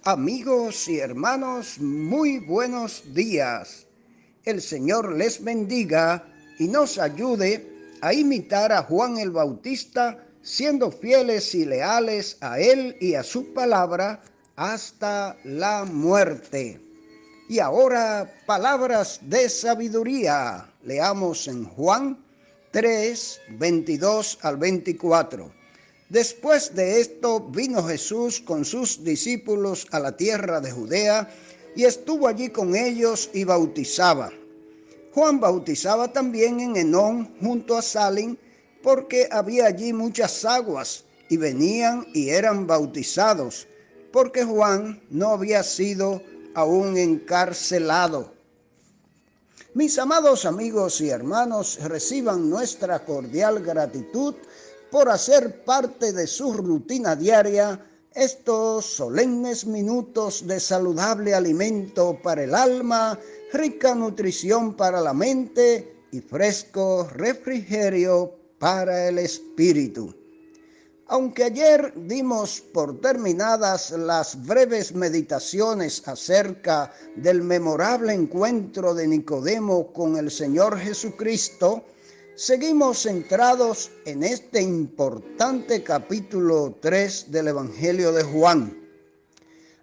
Amigos y hermanos, muy buenos días. El Señor les bendiga y nos ayude a imitar a Juan el Bautista, siendo fieles y leales a Él y a su palabra hasta la muerte. Y ahora, palabras de sabiduría. Leamos en Juan 3, 22 al 24. Después de esto vino Jesús con sus discípulos a la tierra de Judea y estuvo allí con ellos y bautizaba. Juan bautizaba también en Enón junto a Salim, porque había allí muchas aguas y venían y eran bautizados, porque Juan no había sido aún encarcelado. Mis amados amigos y hermanos, reciban nuestra cordial gratitud por hacer parte de su rutina diaria estos solemnes minutos de saludable alimento para el alma, rica nutrición para la mente y fresco refrigerio para el espíritu. Aunque ayer dimos por terminadas las breves meditaciones acerca del memorable encuentro de Nicodemo con el Señor Jesucristo, seguimos centrados en este importante capítulo 3 del Evangelio de Juan.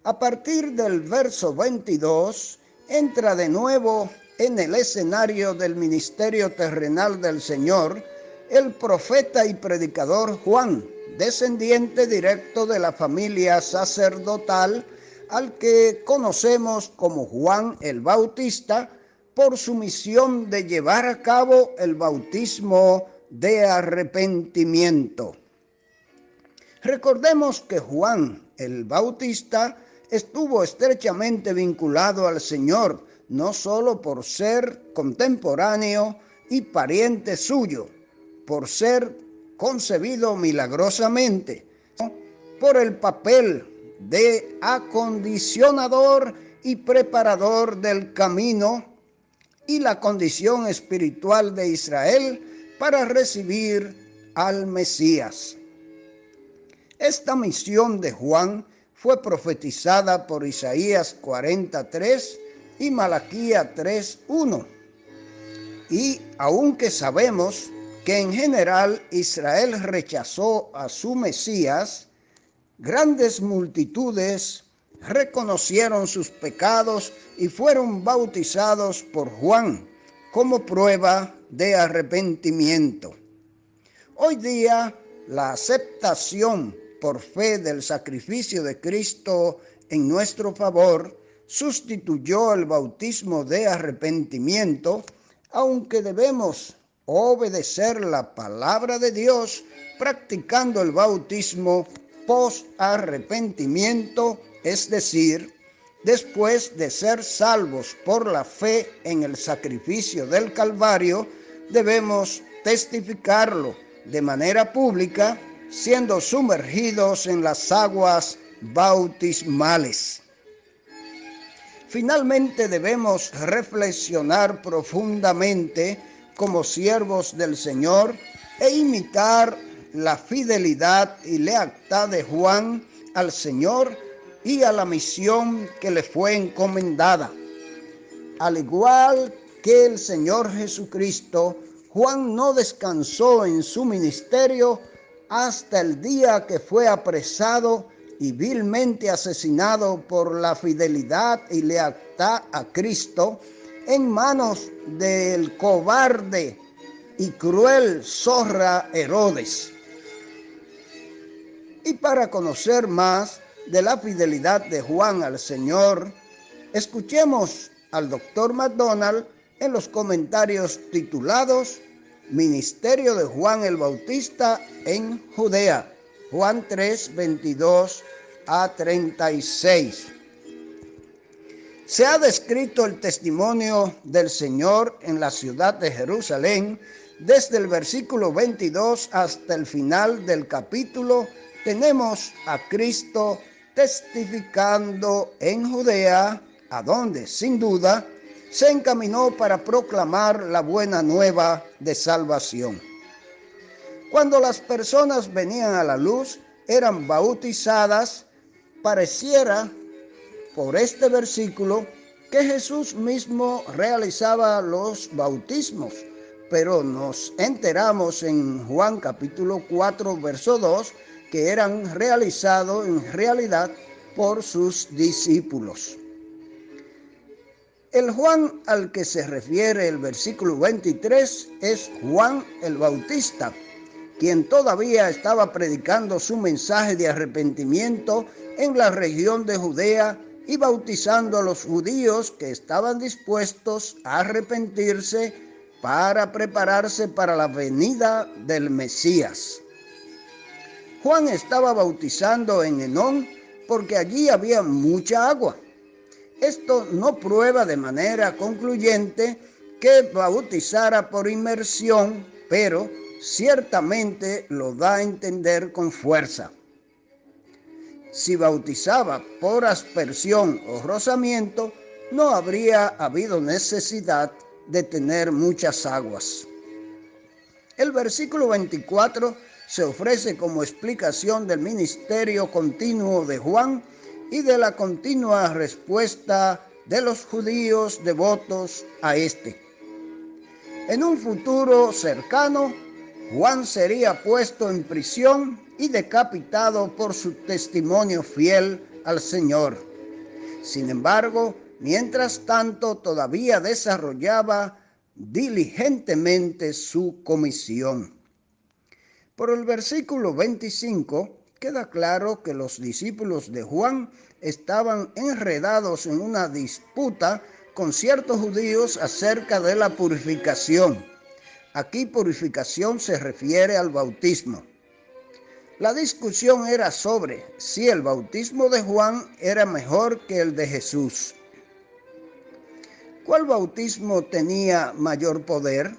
A partir del verso 22, entra de nuevo en el escenario del ministerio terrenal del Señor el profeta y predicador Juan, descendiente directo de la familia sacerdotal, al que conocemos como Juan el Bautista, por su misión de llevar a cabo el bautismo de arrepentimiento. Recordemos que Juan el Bautista estuvo estrechamente vinculado al Señor, no solo por ser contemporáneo y pariente suyo, por ser concebido milagrosamente, por el papel de acondicionador y preparador del camino y la condición espiritual de Israel para recibir al Mesías. Esta misión de Juan fue profetizada por Isaías 43 y Malaquías 3:1. Y aunque sabemos que en general Israel rechazó a su Mesías, grandes multitudes reconocieron sus pecados y fueron bautizados por Juan como prueba de arrepentimiento. Hoy día, la aceptación por fe del sacrificio de Cristo en nuestro favor sustituyó el bautismo de arrepentimiento, aunque debemos obedecer la palabra de Dios practicando el bautismo post-arrepentimiento, es decir, después de ser salvos por la fe en el sacrificio del Calvario, debemos testificarlo de manera pública, siendo sumergidos en las aguas bautismales. Finalmente debemos reflexionar profundamente como siervos del Señor e imitar la fidelidad y lealtad de Juan al Señor y a la misión que le fue encomendada. Al igual que el Señor Jesucristo, Juan no descansó en su ministerio hasta el día que fue apresado y vilmente asesinado por la fidelidad y lealtad a Cristo en manos del cobarde y cruel zorra Herodes. Y para conocer más de la fidelidad de Juan al Señor, escuchemos al Dr. McDonald en los comentarios titulados Ministerio de Juan el Bautista en Judea, Juan 3, 22 a 36. Se ha descrito el testimonio del Señor en la ciudad de Jerusalén. Desde el versículo 22 hasta el final del capítulo tenemos a Cristo testificando en Judea, a donde, sin duda, se encaminó para proclamar la buena nueva de salvación. Cuando las personas venían a la luz, eran bautizadas, pareciera por este versículo que Jesús mismo realizaba los bautismos, pero nos enteramos en Juan capítulo 4, verso 2, que eran realizados en realidad por sus discípulos. El Juan al que se refiere el versículo 23 es Juan el Bautista, quien todavía estaba predicando su mensaje de arrepentimiento en la región de Judea y bautizando a los judíos que estaban dispuestos a arrepentirse para prepararse para la venida del Mesías. Juan estaba bautizando en Enón porque allí había mucha agua. Esto no prueba de manera concluyente que bautizara por inmersión, pero ciertamente lo da a entender con fuerza. Si bautizaba por aspersión o rozamiento, no habría habido necesidad de tener muchas aguas. El versículo 24 se ofrece como explicación del ministerio continuo de Juan y de la continua respuesta de los judíos devotos a este. En un futuro cercano, Juan sería puesto en prisión y decapitado por su testimonio fiel al Señor. Sin embargo, mientras tanto todavía desarrollaba diligentemente su comisión. Por el versículo 25 queda claro que los discípulos de Juan estaban enredados en una disputa con ciertos judíos acerca de la purificación. Aquí purificación se refiere al bautismo. La discusión era sobre si el bautismo de Juan era mejor que el de Jesús. ¿Cuál bautismo tenía mayor poder?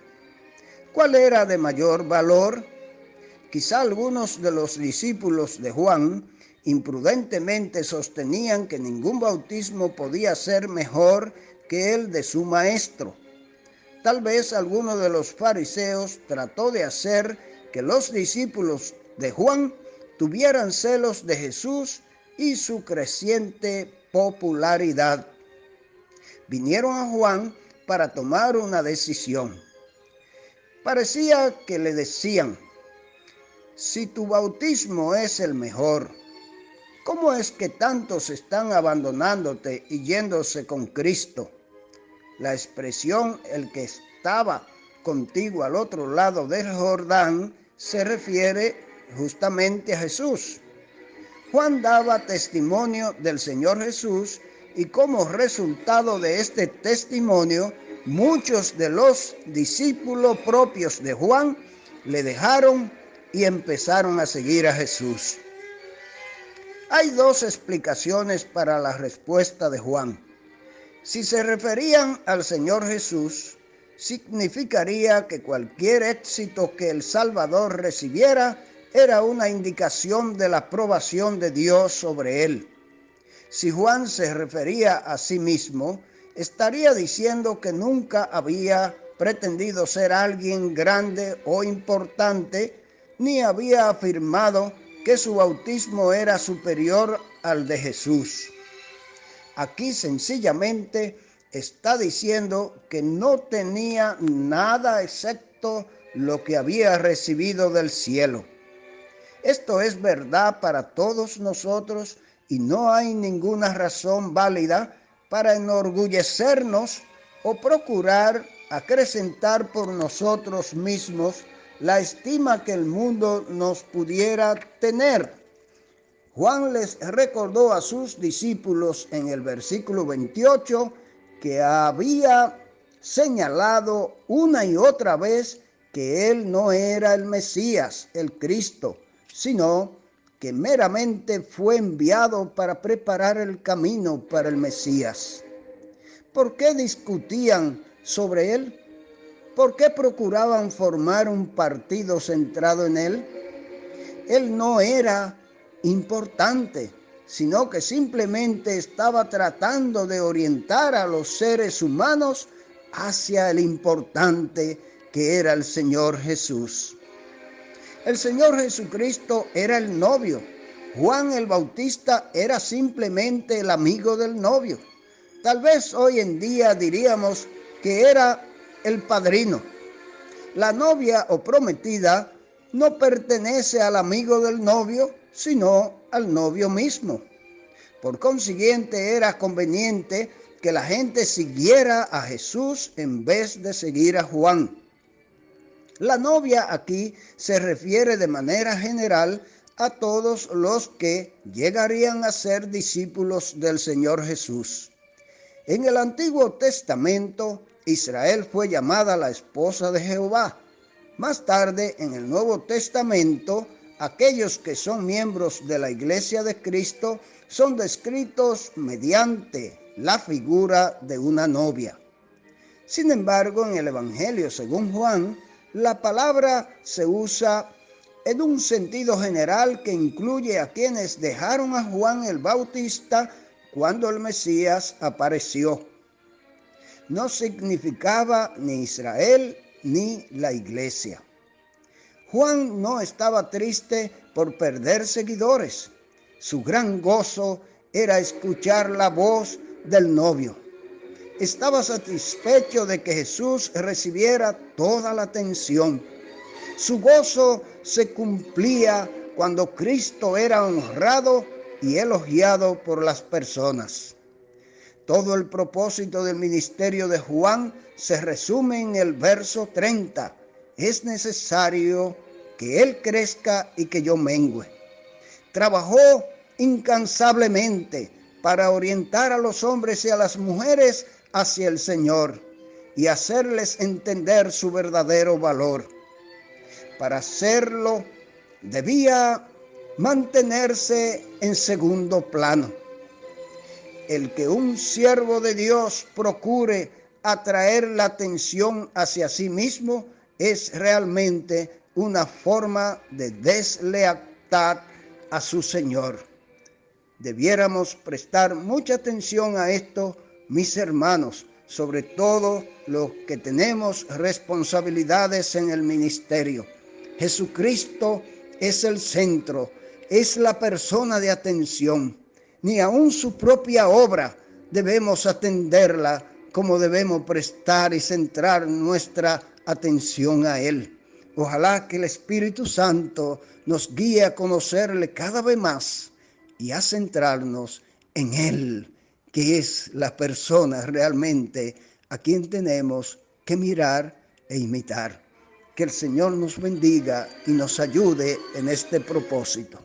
¿Cuál era de mayor valor? Quizá algunos de los discípulos de Juan imprudentemente sostenían que ningún bautismo podía ser mejor que el de su maestro. Tal vez alguno de los fariseos trató de hacer que los discípulos de Juan tuvieran celos de Jesús y su creciente popularidad. Vinieron a Juan para tomar una decisión. Parecía que le decían: si tu bautismo es el mejor, ¿cómo es que tantos están abandonándote y yéndose con Cristo? La expresión "el que estaba contigo al otro lado del Jordán" se refiere justamente a Jesús. Juan daba testimonio del Señor Jesús y como resultado de este testimonio, muchos de los discípulos propios de Juan le dejaron y empezaron a seguir a Jesús. Hay dos explicaciones para la respuesta de Juan. Si se referían al Señor Jesús, significaría que cualquier éxito que el Salvador recibiera era una indicación de la aprobación de Dios sobre él. Si Juan se refería a sí mismo, estaría diciendo que nunca había pretendido ser alguien grande o importante, ni había afirmado que su bautismo era superior al de Jesús. Aquí sencillamente está diciendo que no tenía nada excepto lo que había recibido del cielo. Esto es verdad para todos nosotros y no hay ninguna razón válida para enorgullecernos o procurar acrecentar por nosotros mismos la estima que el mundo nos pudiera tener. Juan les recordó a sus discípulos en el versículo 28 que había señalado una y otra vez que él no era el Mesías, el Cristo, sino que meramente fue enviado para preparar el camino para el Mesías. ¿Por qué discutían sobre él? ¿Por qué procuraban formar un partido centrado en él? Él no era importante, sino que simplemente estaba tratando de orientar a los seres humanos hacia el importante que era el Señor Jesús. El Señor Jesucristo era el novio Juan el Bautista era simplemente el amigo del novio. Tal vez hoy en día diríamos que era el padrino. La novia o prometida no pertenece al amigo del novio, sino al novio mismo. Por consiguiente, era conveniente que la gente siguiera a Jesús en vez de seguir a Juan. La novia aquí se refiere de manera general a todos los que llegarían a ser discípulos del Señor Jesús. En el Antiguo Testamento, Israel fue llamada la esposa de Jehová. Más tarde, en el Nuevo Testamento, aquellos que son miembros de la Iglesia de Cristo son descritos mediante la figura de una novia. Sin embargo, en el Evangelio según Juan, la palabra se usa en un sentido general que incluye a quienes dejaron a Juan el Bautista cuando el Mesías apareció. No significaba ni Israel ni la iglesia. Juan no estaba triste por perder seguidores. Su gran gozo era escuchar la voz del novio. Estaba satisfecho de que Jesús recibiera toda la atención. Su gozo se cumplía cuando Cristo era honrado y elogiado por las personas. Todo el propósito del ministerio de Juan se resume en el verso 30. Es necesario que él crezca y que yo mengüe. Trabajó incansablemente para orientar a los hombres y a las mujeres hacia el Señor y hacerles entender su verdadero valor. Para hacerlo, debía mantenerse en segundo plano. El que un siervo de Dios procure atraer la atención hacia sí mismo es realmente una forma de deslealtad a su Señor. Debiéramos prestar mucha atención a esto, mis hermanos, sobre todo los que tenemos responsabilidades en el ministerio. Jesucristo es el centro, es la persona de atención. Ni aun su propia obra debemos atenderla como debemos prestar y centrar nuestra atención a Él. Ojalá que el Espíritu Santo nos guíe a conocerle cada vez más y a centrarnos en Él, que es la persona realmente a quien tenemos que mirar e imitar. Que el Señor nos bendiga y nos ayude en este propósito.